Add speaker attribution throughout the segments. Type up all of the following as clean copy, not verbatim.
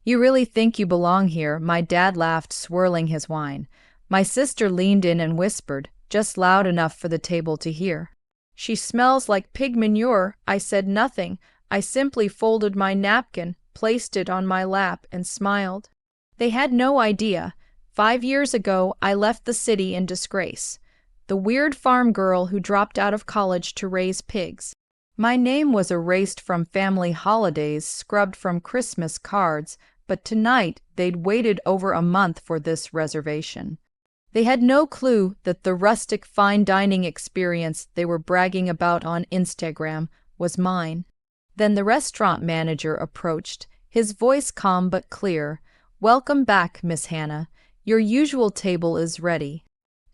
Speaker 1: You really think you belong here? My dad laughed, swirling his wine. My sister leaned in and whispered, just loud enough for the table to hear. She smells like pig manure. I said nothing. I simply folded my napkin, placed it on my lap, and smiled. They had no idea. 5 years ago, I left the city in disgrace. The weird farm girl who dropped out of college to raise pigs. My name was erased from family holidays, scrubbed from Christmas cards, but tonight they'd waited over a month for this reservation. They had no clue that the rustic fine dining experience they were bragging about on Instagram was mine. Then the restaurant manager approached, his voice calm but clear. "Welcome back, Miss Hannah. Your usual table is ready."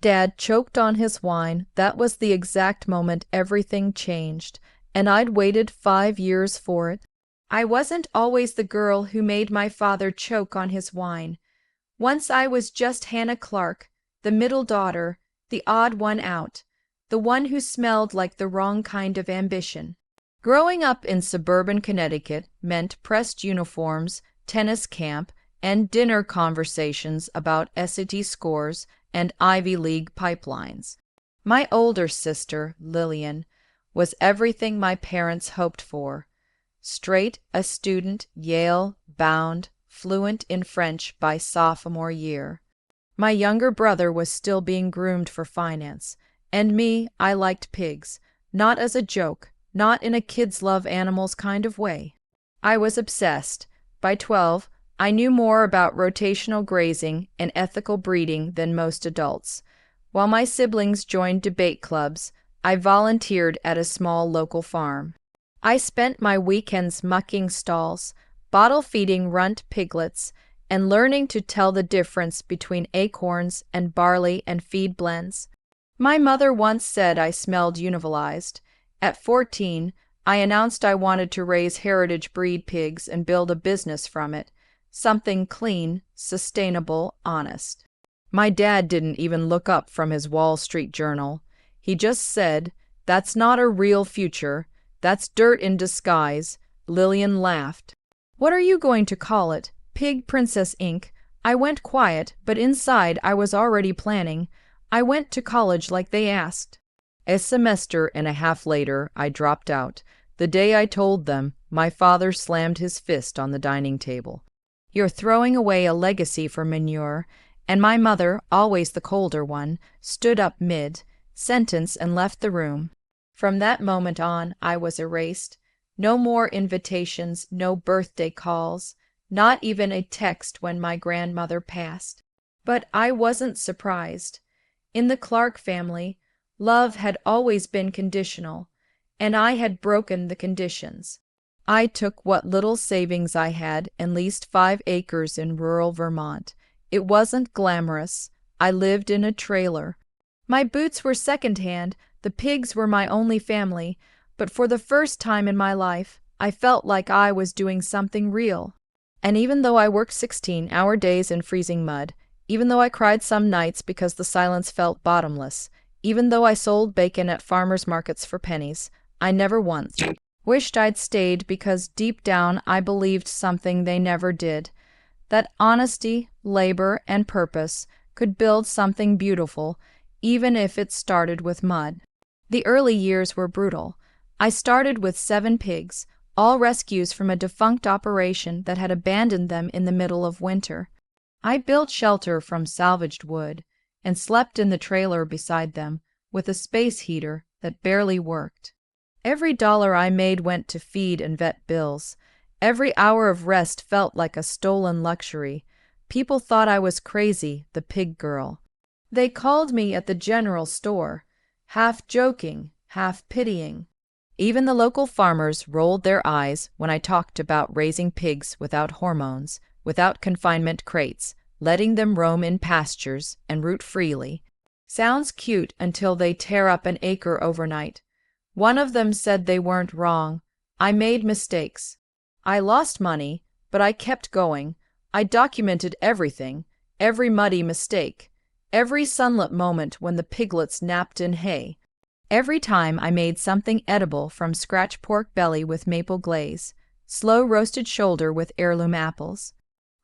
Speaker 1: Dad choked on his wine. That was the exact moment everything changed, and I'd waited 5 years for it. I wasn't always the girl who made my father choke on his wine. Once I was just Hannah Clark, the middle daughter, the odd one out, the one who smelled like the wrong kind of ambition. Growing up in suburban Connecticut meant pressed uniforms, tennis camp, and dinner conversations about SAT scores and Ivy League pipelines. My older sister, Lillian, was everything my parents hoped for. Straight, a student, Yale, bound, fluent in French by sophomore year. My younger brother was still being groomed for finance. And me, I liked pigs. Not as a joke, not in a kids love animals kind of way. I was obsessed. By 12, I knew more about rotational grazing and ethical breeding than most adults. While my siblings joined debate clubs, I volunteered at a small local farm. I spent my weekends mucking stalls, bottle-feeding runt piglets, and learning to tell the difference between acorns and barley and feed blends. My mother once said I smelled univolized. At 14, I announced I wanted to raise heritage breed pigs and build a business from it. Something clean, sustainable, honest. My dad didn't even look up from his Wall Street Journal. He just said, "That's not a real future. That's dirt in disguise." Lillian laughed. "What are you going to call it? Pig Princess Inc." I went quiet, but inside I was already planning. I went to college like they asked. A semester and a half later, I dropped out. The day I told them, my father slammed his fist on the dining table. "You're throwing away a legacy for manure," and my mother, always the colder one, stood up mid-sentence and left the room. From that moment on, I was erased. No more invitations, no birthday calls, not even a text when my grandmother passed. But I wasn't surprised. In the Clark family, love had always been conditional, and I had broken the conditions. I took what little savings I had and leased 5 acres in rural Vermont. It wasn't glamorous. I lived in a trailer. My boots were secondhand. The pigs were my only family. But for the first time in my life, I felt like I was doing something real. And even though I worked 16-hour days in freezing mud, even though I cried some nights because the silence felt bottomless, even though I sold bacon at farmers' markets for pennies, I never once wished I'd stayed, because deep down I believed something they never did, that honesty, labor, and purpose could build something beautiful, even if it started with mud. The early years were brutal. I started with 7 pigs, all rescues from a defunct operation that had abandoned them in the middle of winter. I built shelter from salvaged wood and slept in the trailer beside them with a space heater that barely worked. Every dollar I made went to feed and vet bills. Every hour of rest felt like a stolen luxury. People thought I was crazy, the pig girl. They called me at the general store, half joking, half pitying. Even the local farmers rolled their eyes when I talked about raising pigs without hormones, without confinement crates, letting them roam in pastures and root freely. Sounds cute until they tear up an acre overnight. One of them said they weren't wrong. I made mistakes. I lost money, but I kept going. I documented everything, every muddy mistake, every sunlit moment when the piglets napped in hay. Every time I made something edible, from scratch pork belly with maple glaze, slow roasted shoulder with heirloom apples.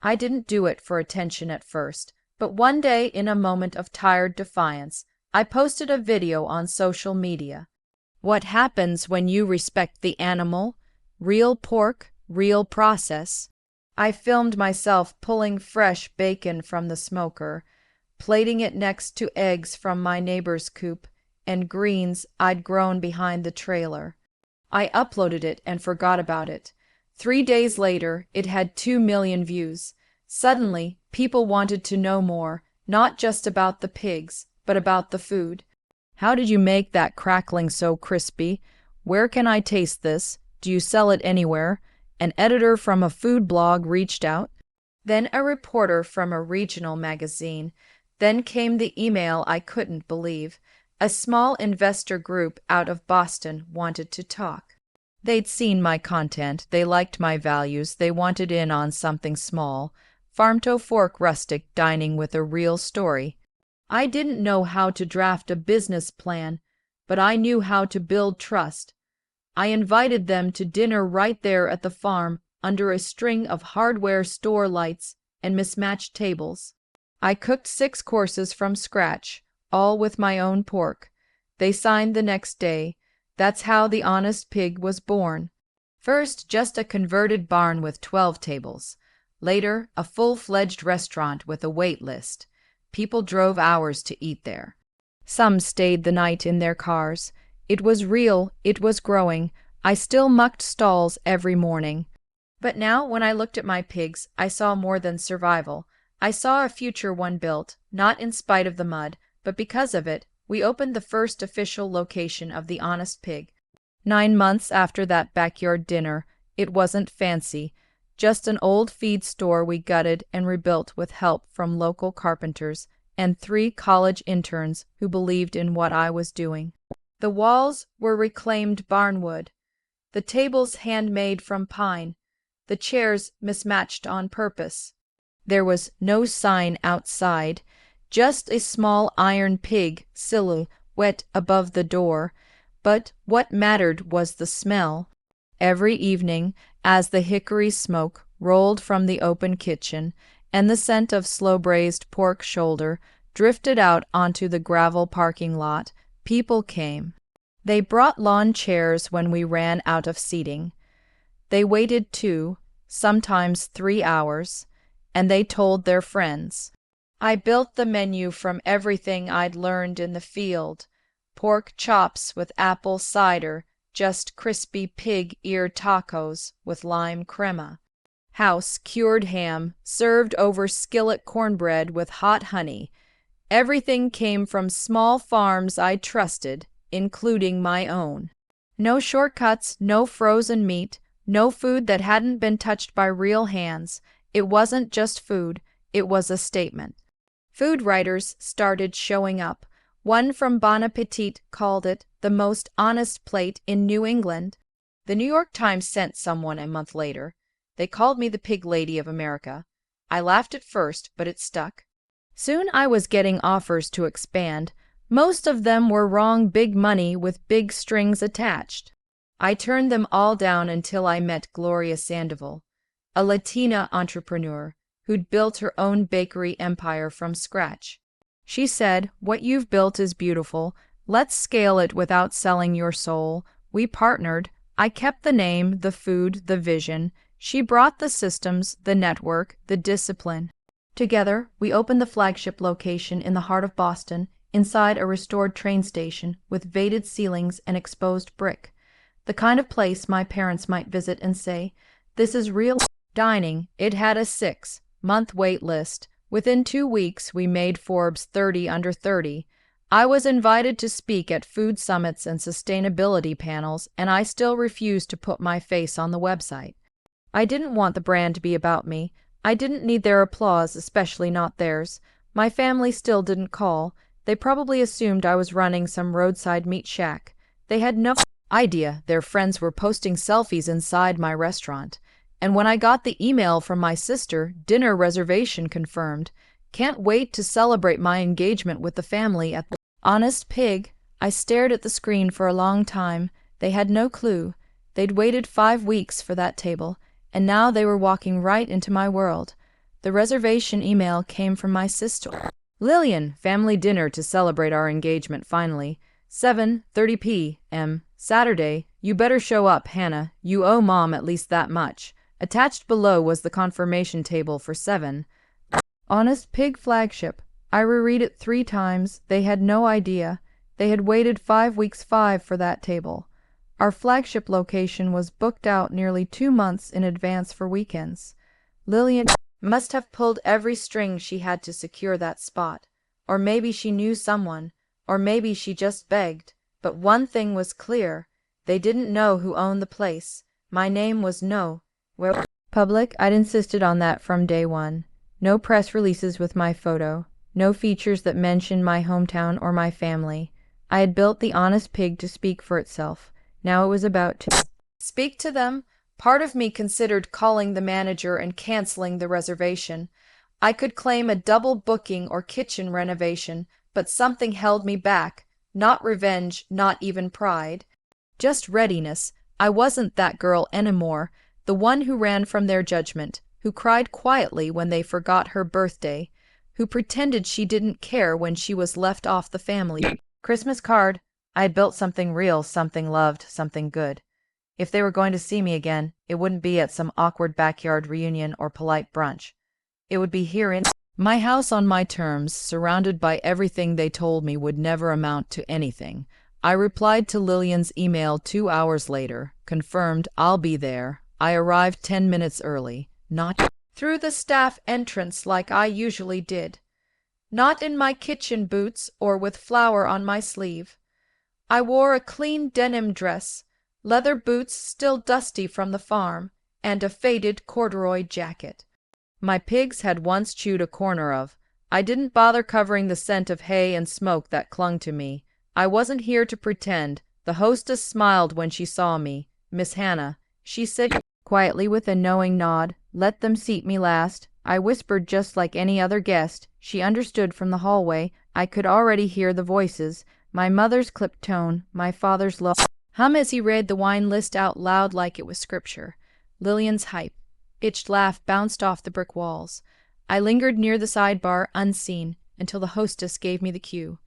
Speaker 1: I didn't do it for attention at first, but one day, in a moment of tired defiance, I posted a video on social media. What happens when you respect the animal? Real pork, real process. I filmed myself pulling fresh bacon from the smoker, plating it next to eggs from my neighbor's coop and greens I'd grown behind the trailer. I uploaded it and forgot about it. 3 days later, it had 2 million views. Suddenly, people wanted to know more, not just about the pigs, but about the food. How did you make that crackling so crispy? Where can I taste this? Do you sell it anywhere? An editor from a food blog reached out. Then a reporter from a regional magazine. Then came the email I couldn't believe. A small investor group out of Boston wanted to talk. They'd seen my content, they liked my values, they wanted in on something small. Farm to fork rustic dining with a real story. I didn't know how to draft a business plan, but I knew how to build trust. I invited them to dinner right there at the farm under a string of hardware store lights and mismatched tables. I cooked 6 courses from scratch, all with my own pork. They signed the next day. That's how the Honest Pig was born. First, just a converted barn with 12 tables. Later, a full-fledged restaurant with a wait list. People drove hours to eat there. Some stayed the night in their cars. It was real, it was growing. I still mucked stalls every morning. But now, when I looked at my pigs, I saw more than survival. I saw a future one built, not in spite of the mud, but because of it. We opened the first official location of the Honest Pig. 9 months after that backyard dinner, it wasn't fancy, just an old feed store we gutted and rebuilt with help from local carpenters and 3 college interns who believed in what I was doing. The walls were reclaimed barnwood, the tables handmade from pine, the chairs mismatched on purpose. There was no sign outside, just a small iron pig silhouette above the door, but what mattered was the smell. Every evening, as the hickory smoke rolled from the open kitchen and the scent of slow-braised pork shoulder drifted out onto the gravel parking lot, people came. They brought lawn chairs when we ran out of seating. They waited 2, sometimes 3 hours, and they told their friends. I built the menu from everything I'd learned in the field. Pork chops with apple cider, just crispy pig ear tacos with lime crema. House cured ham served over skillet cornbread with hot honey. Everything came from small farms I trusted, including my own. No shortcuts, no frozen meat, no food that hadn't been touched by real hands. It wasn't just food, it was a statement. Food writers started showing up. One from Bon Appetit called it the most honest plate in New England. The New York Times sent someone a month later. They called me the Pig Lady of America. I laughed at first, but it stuck. Soon I was getting offers to expand. Most of them were wrong big money with big strings attached. I turned them all down until I met Gloria Sandoval, a Latina entrepreneur who'd built her own bakery empire from scratch. She said, "What you've built is beautiful. Let's scale it without selling your soul." We partnered. I kept the name, the food, the vision. She brought the systems, the network, the discipline. Together, we opened the flagship location in the heart of Boston, inside a restored train station with vated ceilings and exposed brick. The kind of place my parents might visit and say, "This is real dining." It had a 6-month wait list. Within 2 weeks, we made Forbes 30 under 30. I was invited to speak at food summits and sustainability panels, and I still refused to put my face on the website. I didn't want the brand to be about me. I didn't need their applause, especially not theirs. My family still didn't call. They probably assumed I was running some roadside meat shack. They had no idea their friends were posting selfies inside my restaurant. And when I got the email from my sister, dinner reservation confirmed. Can't wait to celebrate my engagement with the family at the Honest Pig. I stared at the screen for a long time. They had no clue. They'd waited 5 weeks for that table, and now they were walking right into my world. The reservation email came from my sister. Lillian, family dinner to celebrate our engagement finally. 7:30 p.m. Saturday. You better show up, Hannah. You owe Mom at least that much. Attached below was the confirmation table for 7. Honest Pig flagship. I reread it 3 times. They had no idea. They had waited 5 weeks for that table. Our flagship location was booked out nearly 2 months in advance for weekends. Lillian must have pulled every string she had to secure that spot. Or maybe she knew someone. Or maybe she just begged. But one thing was clear. They didn't know who owned the place. My name was where public. I'd insisted on that from day one. No press releases with my photo. No features that mentioned my hometown or my family. I had built the Honest Pig to speak for itself. Now it was about to speak to them. Part of me considered calling the manager and canceling the reservation. I could claim a double booking or kitchen renovation, but something held me back. Not revenge, not even pride. Just readiness. I wasn't that girl anymore, the one who ran from their judgment, who cried quietly when they forgot her birthday, who pretended she didn't care when she was left off the family Christmas card. I had built something real, something loved, something good. If they were going to see me again, it wouldn't be at some awkward backyard reunion or polite brunch. It would be here in my house on my terms, surrounded by everything they told me would never amount to anything. I replied to Lillian's email 2 hours later, confirmed I'll be there. I arrived 10 minutes early, not through the staff entrance like I usually did. Not in my kitchen boots or with flour on my sleeve. I wore a clean denim dress, leather boots still dusty from the farm, and a faded corduroy jacket. My pigs had once chewed a corner of. I didn't bother covering the scent of hay and smoke that clung to me. I wasn't here to pretend. The hostess smiled when she saw me. Miss Hannah, she said quietly with a knowing nod. Let them seat me last. I whispered just like any other guest. She understood from the hallway. I could already hear the voices. My mother's clipped tone, my father's low hum as he read the wine list out loud like it was scripture. Lillian's high-pitched laugh bounced off the brick walls. I lingered near the sidebar, unseen, until the hostess gave me the cue.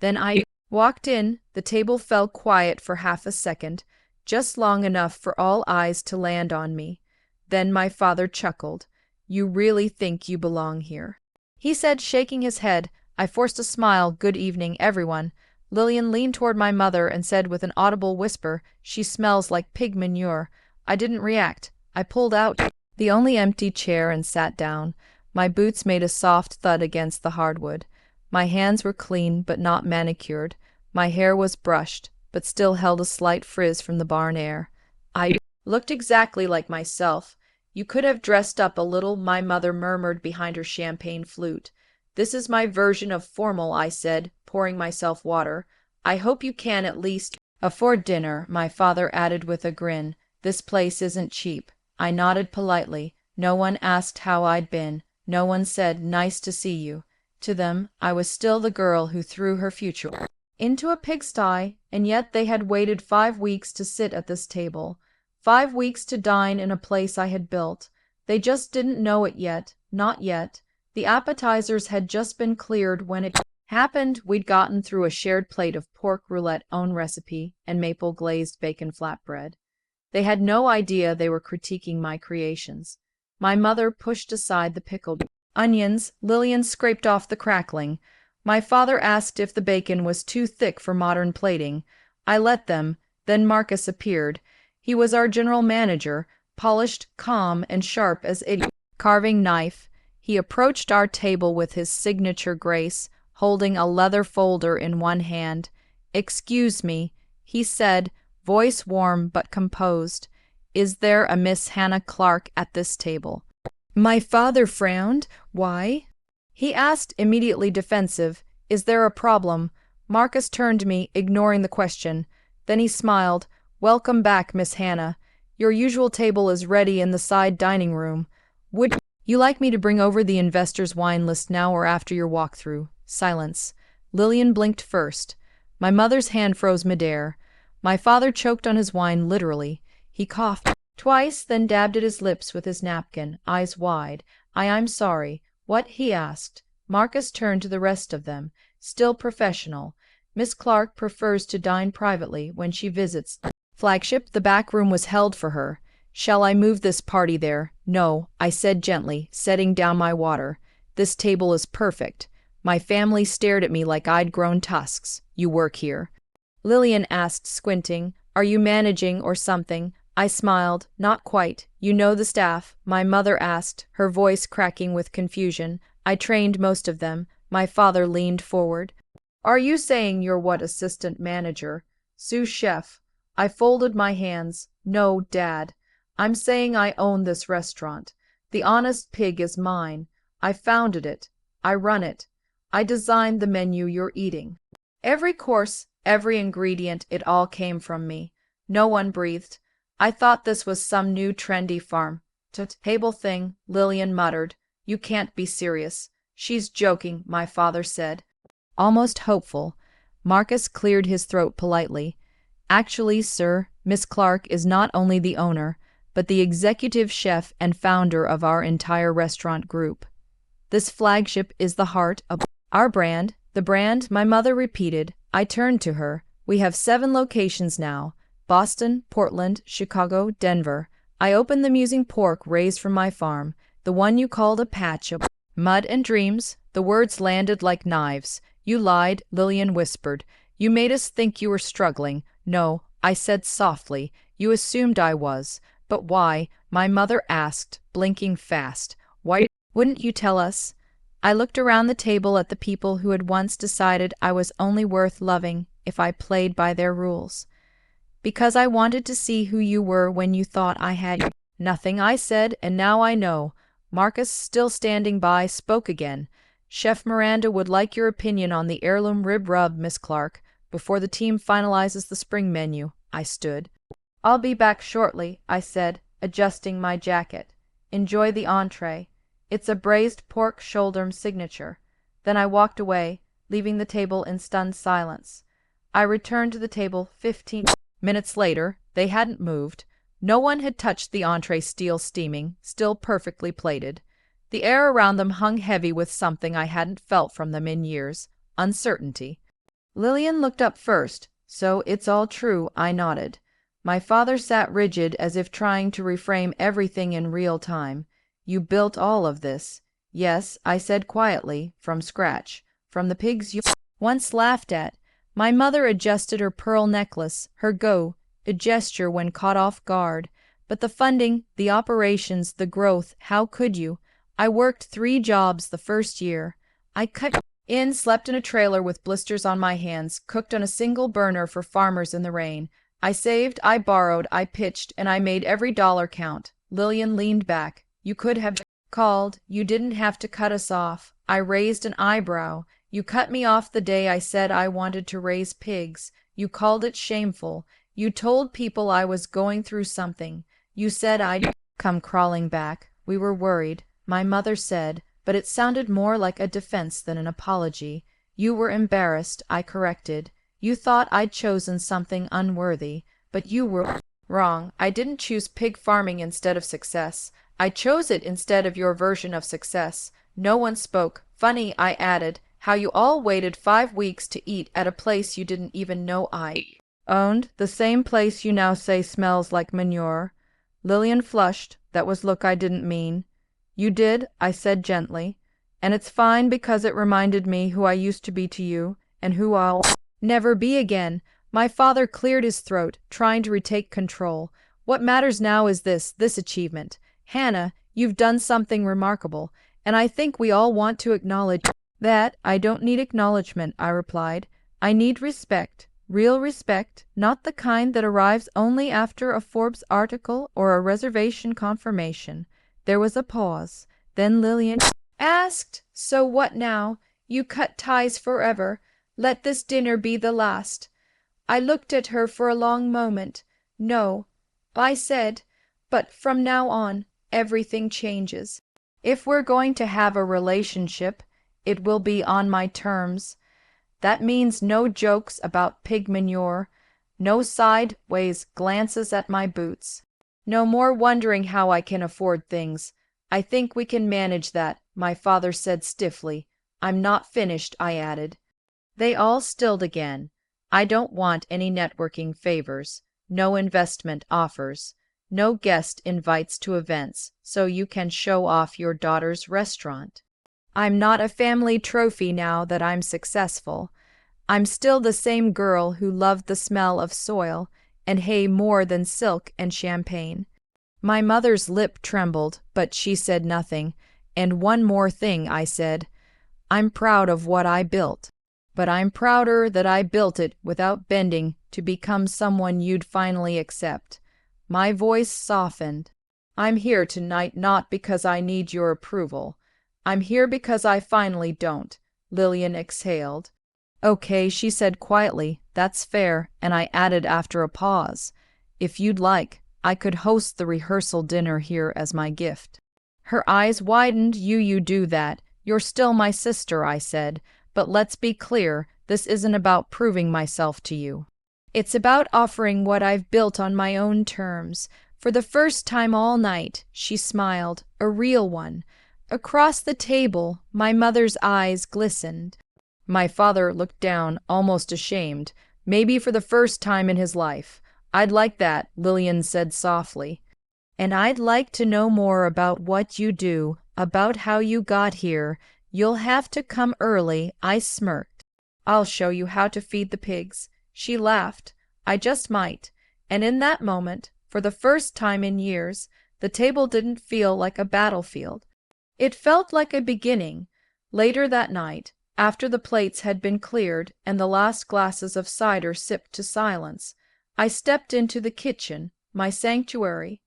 Speaker 1: Then I walked in. The table fell quiet for half a second, just long enough for all eyes to land on me. Then my father chuckled. You really think you belong here? He said, shaking his head. I forced a smile. Good evening, everyone. Lillian leaned toward my mother and said with an audible whisper, She smells like pig manure. I didn't react. I pulled out the only empty chair and sat down. My boots made a soft thud against the hardwood. My hands were clean but not manicured. My hair was brushed, but still held a slight frizz from the barn air. I looked exactly like myself. You could have dressed up a little, my mother murmured behind her champagne flute. This is my version of formal, I said, pouring myself water. I hope you can at least afford dinner, my father added with a grin. This place isn't cheap. I nodded politely. No one asked how I'd been. No one said, nice to see you. To them, I was still the girl who threw her future into a pigsty, and yet they had waited 5 weeks to sit at this table. 5 weeks to dine in a place I had built. They just didn't know it yet. Not yet. The appetizers had just been cleared when it happened. We'd gotten through a shared plate of pork roulette, own recipe, and maple glazed bacon flatbread. They had no idea they were critiquing my creations. My mother pushed aside the pickled onions. Lillian scraped off the crackling. My father asked if the bacon was too thick for modern plating. I let them. Then Marcus appeared. He was our general manager, polished, calm, and sharp as a carving knife. He approached our table with his signature grace, holding a leather folder in one hand. Excuse me, he said, voice warm but composed. Is there a Miss Hannah Clark at this table? My father frowned. Why? He asked, immediately defensive. Is there a problem? Marcus turned to me, ignoring the question. Then he smiled. Welcome back, Miss Hannah. Your usual table is ready in the side dining room. Would you like me to bring over the investor's wine list now or after your walkthrough? Silence. Lillian blinked first. My mother's hand froze midair. My father choked on his wine literally. He coughed twice, then dabbed at his lips with his napkin, eyes wide. I'm sorry. What? He asked. Marcus turned to the rest of them. Still professional. Miss Clark prefers to dine privately when she visits flagship. The back room was held for her. Shall I move this party there? No, I said gently, setting down my water. This table is perfect. My family stared at me like I'd grown tusks. You work here? Lillian asked, squinting. Are you managing or something? I smiled. Not quite. You know the staff? My mother asked, her voice cracking with confusion. I trained most of them. My father leaned forward. Are you saying you're what, assistant manager? Sous chef? I folded my hands. No, Dad. I'm saying I own this restaurant. The Honest Pig is mine. I founded it. I run it. I designed the menu you're eating. Every course, every ingredient, it all came from me. No one breathed. I thought this was some new trendy farm-to-table thing, Lillian muttered. You can't be serious. She's joking, my father said. Almost hopeful. Marcus cleared his throat politely. Actually, sir, Miss Clark is not only the owner, but the executive chef and founder of our entire restaurant group. This flagship is the heart of our brand. The brand, my mother repeated. I turned to her. We have 7 locations now. Boston, Portland, Chicago, Denver. I opened the musing pork raised from my farm, the one you called a patch of mud and dreams. The words landed like knives. You lied, Lillian whispered. You made us think you were struggling. No, I said softly. You assumed I was. But why? My mother asked, blinking fast. Why wouldn't you tell us? I looked around the table at the people who had once decided I was only worth loving if I played by their rules. Because I wanted to see who you were when you thought I had nothing, I said, and now I know. Marcus, still standing by, spoke again. Chef Miranda would like your opinion on the heirloom rib rub, Miss Clark, before the team finalizes the spring menu. I stood. I'll be back shortly, I said, adjusting my jacket. Enjoy the entree. It's a braised pork shoulder signature. Then I walked away, leaving the table in stunned silence. I returned to the table 15 minutes later. They hadn't moved. No one had touched the entree, still steaming, still perfectly plated. The air around them hung heavy with something I hadn't felt from them in years. Uncertainty. Lillian looked up first. So it's all true, I nodded. My father sat rigid as if trying to reframe everything in real time. You built all of this? Yes, I said quietly, from scratch. From the pigs you once laughed at. My mother adjusted her pearl necklace, her a gesture when caught off guard. But the funding, the operations, the growth, how could you? I worked 3 jobs the first year. I cut in, slept in a trailer with blisters on my hands, cooked on a single burner for farmers in the rain. I saved, I borrowed, I pitched, and I made every dollar count. Lillian leaned back. You could have called. You didn't have to cut us off. I raised an eyebrow. You cut me off the day I said I wanted to raise pigs. You called it shameful. You told people I was going through something. You said I'd come crawling back. We were worried, my mother said, but it sounded more like a defense than an apology. You were embarrassed, I corrected. You thought I'd chosen something unworthy, but you were wrong. I didn't choose pig farming instead of success. I chose it instead of your version of success. No one spoke. Funny, I added, how you all waited 5 weeks to eat at a place you didn't even know I owned, the same place you now say smells like manure. Lillian flushed. That was look I didn't mean. You did, I said gently. And it's fine because it reminded me who I used to be to you, and who I'll never be again. My father cleared his throat, trying to retake control. What matters now is this achievement. Hannah, you've done something remarkable, and I think we all want to acknowledge that. I don't need acknowledgement, I replied. I need respect. Real respect, not the kind that arrives only after a Forbes article or a reservation confirmation. There was a pause. Then Lillian asked, So what now? You cut ties forever. Let this dinner be the last. I looked at her for a long moment. No, I said, but from now on, everything changes. If we're going to have a relationship, it will be on my terms. That means no jokes about pig manure, no sideways glances at my boots, no more wondering how I can afford things. I think we can manage that, my father said stiffly. I'm not finished, I added. They all stilled again. I don't want any networking favors, no investment offers, no guest invites to events so you can show off your daughter's restaurant. I'm not a family trophy now that I'm successful. I'm still the same girl who loved the smell of soil and hay more than silk and champagne. My mother's lip trembled, but she said nothing. And one more thing, I said. I'm proud of what I built. But I'm prouder that I built it without bending to become someone you'd finally accept. My voice softened. I'm here tonight not because I need your approval. I'm here because I finally don't. Lillian exhaled. Okay, she said quietly, that's fair, and I added after a pause. If you'd like, I could host the rehearsal dinner here as my gift. Her eyes widened. You do that. You're still my sister, I said. But let's be clear, this isn't about proving myself to you. It's about offering what I've built on my own terms. For the first time all night, she smiled, a real one. Across the table, my mother's eyes glistened. My father looked down, almost ashamed, maybe for the first time in his life. I'd like that, Lillian said softly. And I'd like to know more about what you do, about how you got here. You'll have to come early, I smirked. I'll show you how to feed the pigs. She laughed. I just might. And in that moment, for the first time in years, the table didn't feel like a battlefield. It felt like a beginning. Later that night, after the plates had been cleared and the last glasses of cider sipped to silence, I stepped into the kitchen, my sanctuary.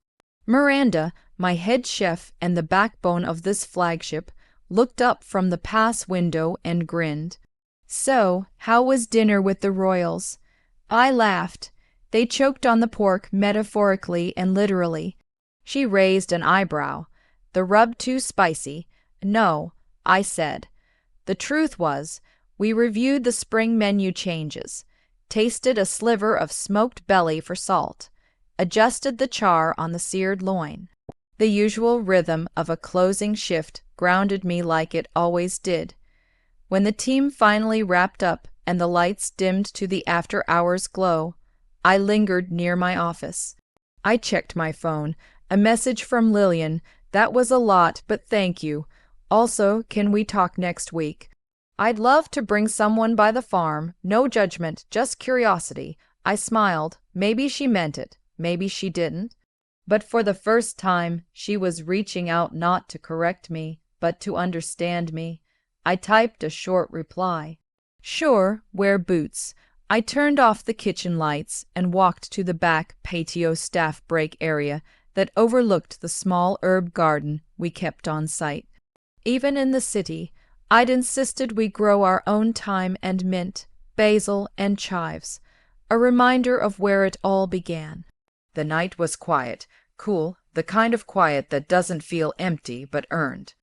Speaker 1: Miranda, my head chef and the backbone of this flagship, looked up from the pass window and grinned. So, how was dinner with the royals? I laughed. They choked on the pork metaphorically and literally. She raised an eyebrow. The rub too spicy? No, I said. The truth was, we reviewed the spring menu changes, tasted a sliver of smoked belly for salt, adjusted the char on the seared loin. The usual rhythm of a closing shift grounded me like it always did. When the team finally wrapped up and the lights dimmed to the after-hours glow, I lingered near my office. I checked my phone. A message from Lillian. That was a lot, but thank you. Also, can we talk next week? I'd love to bring someone by the farm. No judgment, just curiosity. I smiled. Maybe she meant it. Maybe she didn't. But for the first time, she was reaching out not to correct me, but to understand me. I typed a short reply. Sure, wear boots. I turned off the kitchen lights and walked to the back patio staff break area that overlooked the small herb garden we kept on site. Even in the city, I'd insisted we grow our own thyme and mint, basil and chives, a reminder of where it all began. The night was quiet, cool, the kind of quiet that doesn't feel empty but earned.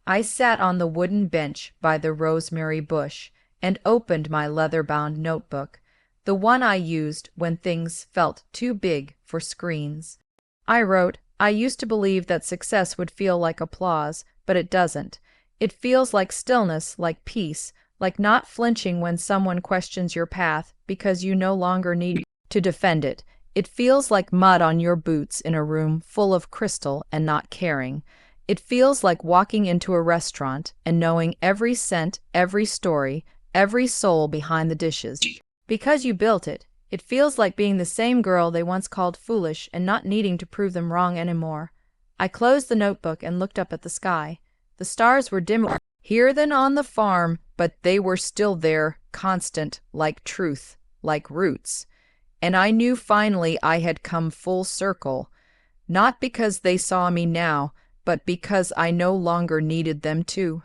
Speaker 1: I sat on the wooden bench by the rosemary bush and opened my leather-bound notebook, the one I used when things felt too big for screens. I wrote, I used to believe that success would feel like applause, but it doesn't. It feels like stillness, like peace, like not flinching when someone questions your path because you no longer need to defend it. It feels like mud on your boots in a room full of crystal and not caring. It feels like walking into a restaurant and knowing every scent, every story, every soul behind the dishes. Because you built it, it feels like being the same girl they once called foolish and not needing to prove them wrong anymore. I closed the notebook and looked up at the sky. The stars were dimmer here than on the farm, but they were still there, constant, like truth, like roots. And I knew finally I had come full circle, not because they saw me now, but because I no longer needed them to.